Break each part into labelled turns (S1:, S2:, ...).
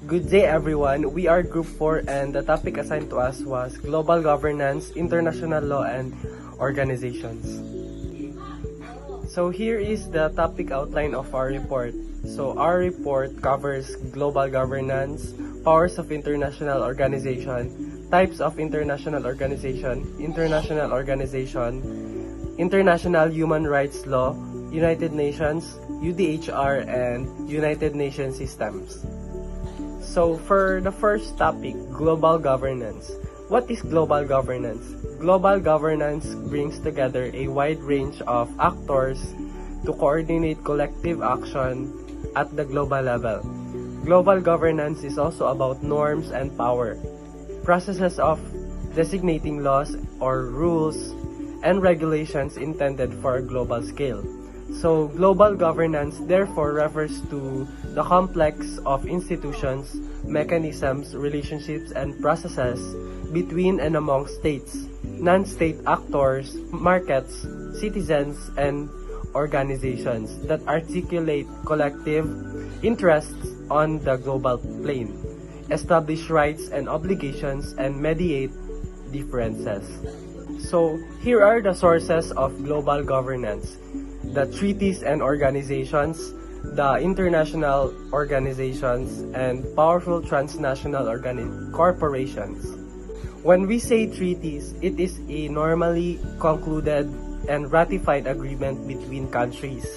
S1: Good day everyone, we are Group 4 and the topic assigned to us was Global Governance, International Law and Organizations. So here is the topic outline of our report. So our report covers global governance, powers of international organization, types of international organization, international human rights law, United Nations, UDHR, and United Nations systems. So for the first topic, global governance. What is global governance? Global governance brings together a wide range of actors to coordinate collective action at the global level. Global governance is also about norms and power, processes of designating laws or rules, and regulations intended for a global scale. So, global governance therefore refers to the complex of institutions, mechanisms, relationships, and processes between and among states, non-state actors, markets, citizens, and organizations that articulate collective interests on the global plane, establish rights and obligations, and mediate differences. So, here are the sources of global governance: the treaties and organizations, the international organizations, and powerful transnational corporations. When we say treaties, it is a normally concluded and ratified agreement between countries.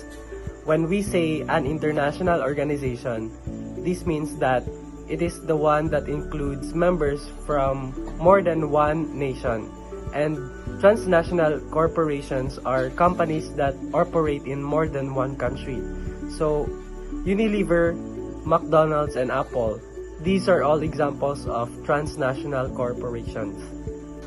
S1: When we say an international organization, this means that it is the one that includes members from more than one nation. And transnational corporations are companies that operate in more than one country. So, Unilever, McDonald's, and Apple, these are all examples of transnational corporations.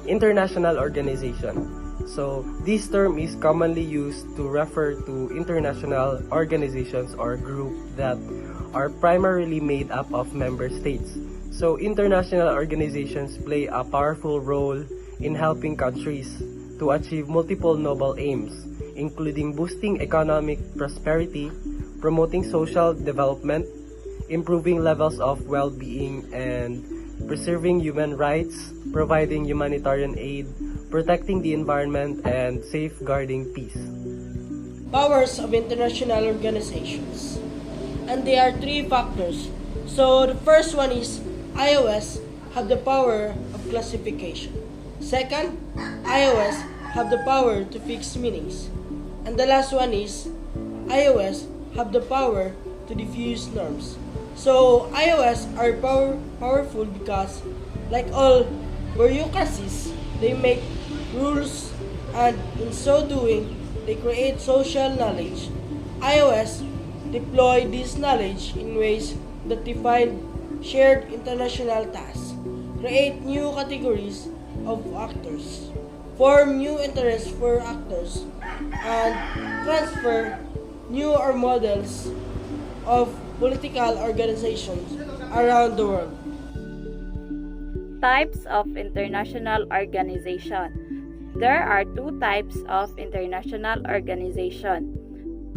S1: International organization. So, this term is commonly used to refer to international organizations or groups that are primarily made up of member states. So, international organizations play a powerful role in helping countries to achieve multiple noble aims, including boosting economic prosperity, promoting social development, improving levels of well-being, and preserving human rights, providing humanitarian aid, protecting the environment, and safeguarding peace.
S2: Powers of international organizations. And there are three factors. So the first one is IOS have the power of classification. Second, iOS have the power to fix meanings. And the last one is iOS have the power to diffuse norms. So iOS are powerful because, like all bureaucracies, they make rules, and in so doing, they create social knowledge. iOS deploy this knowledge in ways that define shared international tasks, create new categories of actors, form new interests for actors, and transfer new or models of political organizations around the world.
S3: Types of international organization. There are two types of international organization: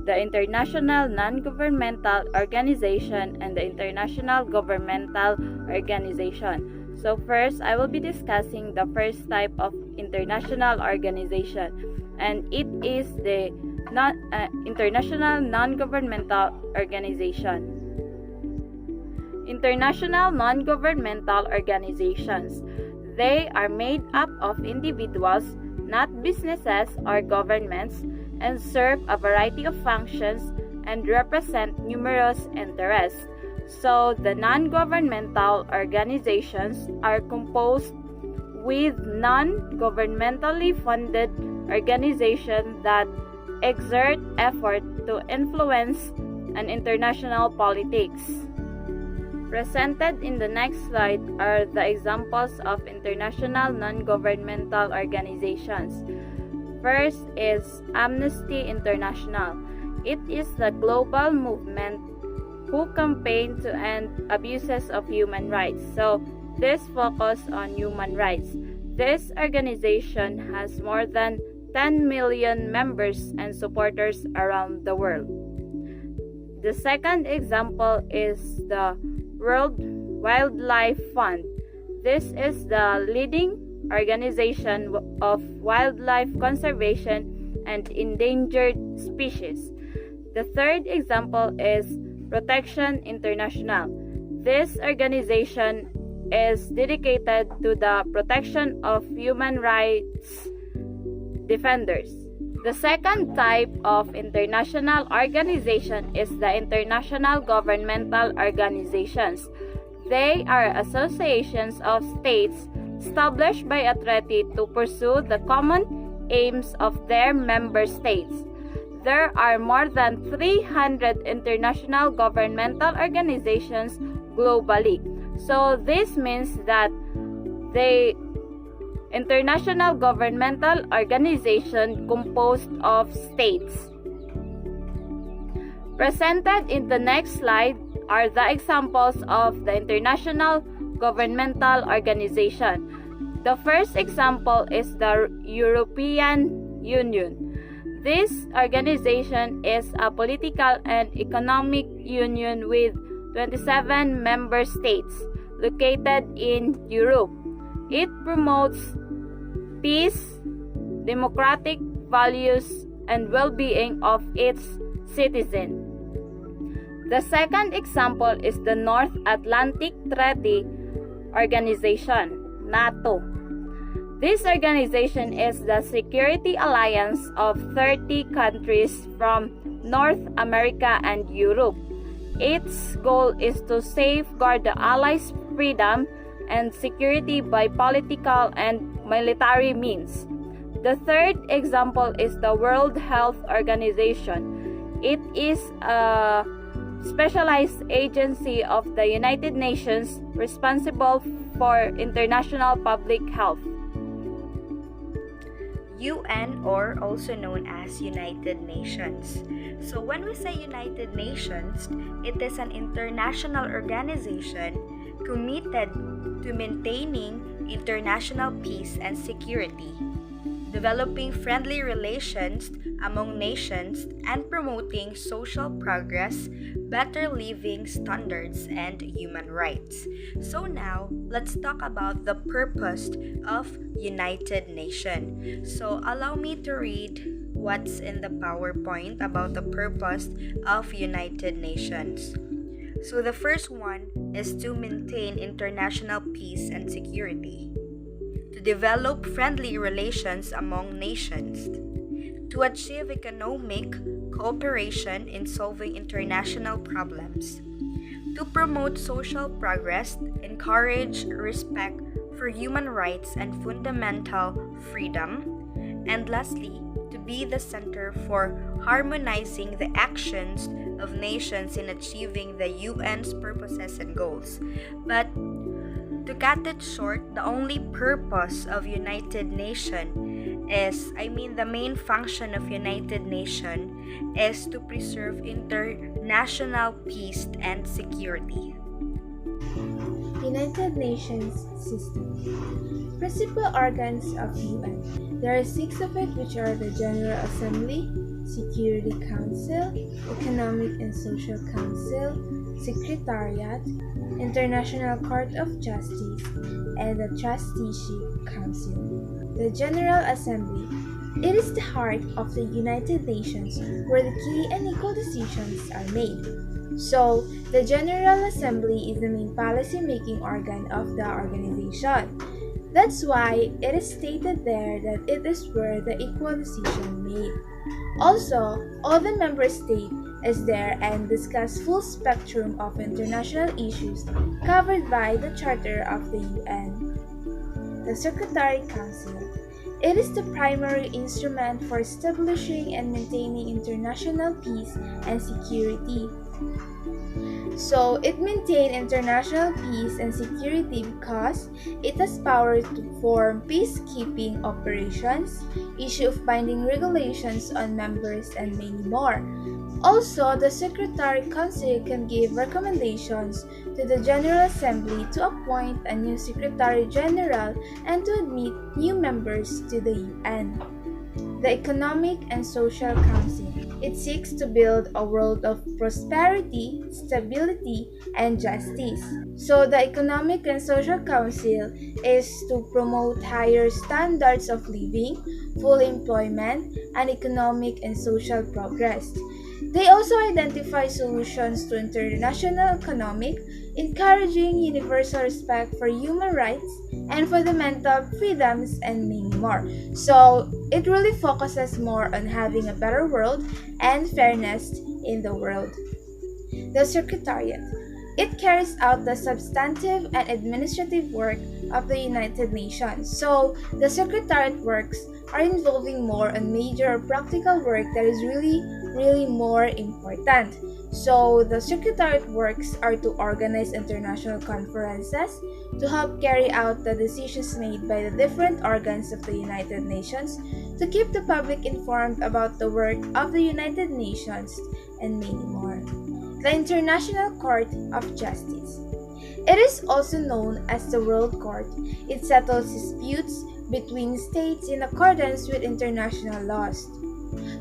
S3: the international non-governmental organization and the international governmental organization. So first, I will be discussing the first type of international organization, and it is the international non-governmental organization. International non-governmental organizations. They are made up of individuals, not businesses or governments, and serve a variety of functions and represent numerous interests. So, the non-governmental organizations are composed with non-governmentally funded organizations that exert effort to influence an international politics. Presented in the next slide are the examples of international non-governmental organizations. First is Amnesty International. It is a global movement who campaign to end abuses of human rights. So, this focus on human rights. This organization has more than 10 million members and supporters around the world. The second example is the World Wildlife Fund. This is the leading organization of wildlife conservation and endangered species. The third example is Protection International. This organization is dedicated to the protection of human rights defenders. The second type of international organization is the international governmental organizations. They are associations of states established by a treaty to pursue the common aims of their member states. There are more than 300 international governmental organizations globally. So this means that the international governmental organization composed of states. Presented in the next slide are the examples of the international governmental organization. The first example is the European Union. This organization is a political and economic union with 27 member states located in Europe. It promotes peace, democratic values, and well-being of its citizens. The second example is the North Atlantic Treaty Organization, NATO. This organization is the security alliance of 30 countries from North America and Europe. Its goal is to safeguard the Allies' freedom and security by political and military means. The third example is the World Health Organization. It is a specialized agency of the United Nations responsible for international public health.
S4: UN, or also known as United Nations. So when we say United Nations, it is an international organization committed to maintaining international peace and security, developing friendly relations among nations, and promoting social progress, better living standards, and human rights. So now, let's talk about the purpose of United Nations. So allow me to read what's in the PowerPoint about the purpose of United Nations. So the first one is to maintain international peace and security, to develop friendly relations among nations, to achieve economic cooperation in solving international problems, to promote social progress, encourage respect for human rights and fundamental freedom, and lastly, to be the center for harmonizing the actions of nations in achieving the UN's purposes and goals. But to cut it short, the only purpose of United Nations the main function of United Nations is to preserve international peace and security.
S5: United Nations System. Principal organs of UN. There are 6 of it, which are the General Assembly, Security Council, Economic and Social Council, Secretariat, International Court of Justice, and the Trusteeship Council. The General Assembly. It is the heart of the United Nations where the key and equal decisions are made. So, the General Assembly is the main policy-making organ of the organization. That's why it is stated there that it is where the equal decision made. Also, all the member states is there and discuss full spectrum of international issues covered by the Charter of the UN. The Secretary Council. It is the primary instrument for establishing and maintaining international peace and security. So, it maintains international peace and security because it has power to form peacekeeping operations, issue of binding regulations on members, and many more. Also, the Secretary Council can give recommendations to the General Assembly to appoint a new Secretary General and to admit new members to the UN. The Economic and Social Council. It seeks to build a world of prosperity, stability, and justice. So the Economic and Social Council is to promote higher standards of living, full employment, and economic and social progress. They also identify solutions to international economic, encouraging universal respect for human rights and fundamental freedoms and many more. So it really focuses more on having a better world and fairness in the world. The Secretariat. It carries out the substantive and administrative work of the United Nations. So the Secretariat works are involving more on major practical work that is really more important. So the Secretariat works are to organize international conferences, to help carry out the decisions made by the different organs of the United Nations, to keep the public informed about the work of the United Nations, and many more. The International Court of Justice. It is also known as the World Court. It settles disputes between states in accordance with international laws.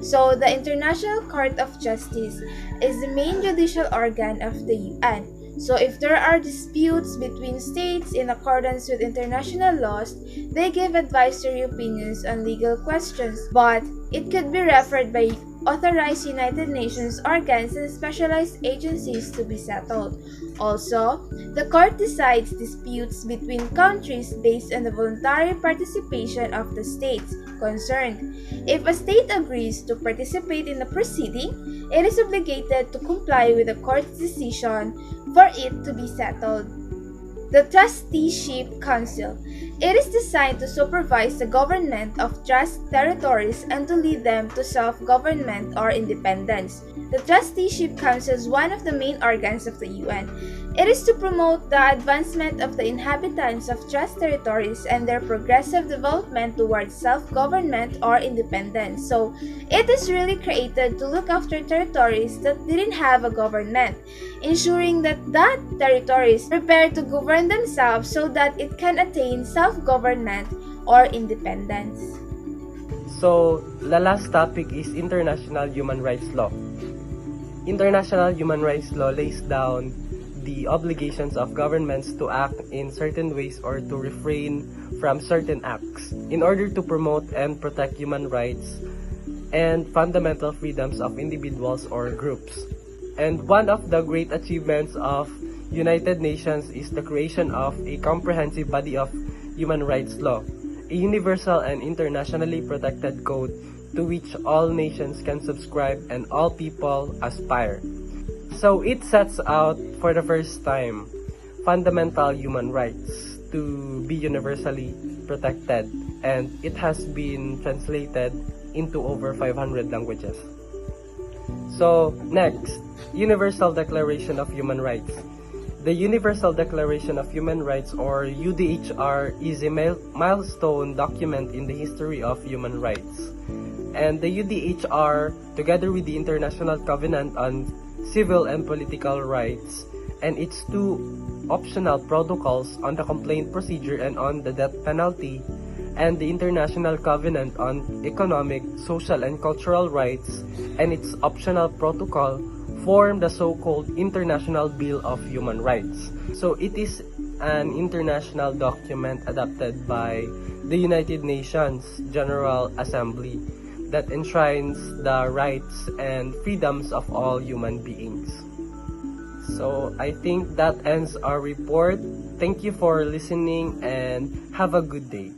S5: So, the International Court of Justice is the main judicial organ of the UN. So, if there are disputes between states in accordance with international laws, they give advisory opinions on legal questions, but it could be referred by authorized United Nations organs and specialized agencies to be settled. Also, the court decides disputes between countries based on the voluntary participation of the states concerned. If a state agrees to participate in a proceeding, it is obligated to comply with the court's decision for it to be settled. The Trusteeship Council. It is designed to supervise the government of trust territories and to lead them to self-government or independence. The Trusteeship Council is one of the main organs of the UN. It is to promote the advancement of the inhabitants of trust territories and their progressive development towards self-government or independence. So, it is really created to look after territories that didn't have a government, ensuring that territories prepare to govern themselves so that it can attain self-government or independence.
S1: So, the last topic is international human rights law. International human rights law lays down the obligations of governments to act in certain ways or to refrain from certain acts in order to promote and protect human rights and fundamental freedoms of individuals or groups. And one of the great achievements of United Nations is the creation of a comprehensive body of human rights law, a universal and internationally protected code to which all nations can subscribe and all people aspire. So it sets out for the first time fundamental human rights to be universally protected, and it has been translated into over 500 languages. So next, Universal Declaration of Human Rights. The Universal Declaration of Human Rights, or UDHR, is a milestone document in the history of human rights. And the UDHR, together with the International Covenant on Civil and Political Rights, and its two optional protocols on the complaint procedure and on the death penalty, and the International Covenant on Economic, Social, and Cultural Rights, and its optional protocol, form the so-called International Bill of Human Rights. So it is an international document adopted by the United Nations General Assembly that enshrines the rights and freedoms of all human beings. So I think that ends our report. Thank you for listening and have a good day.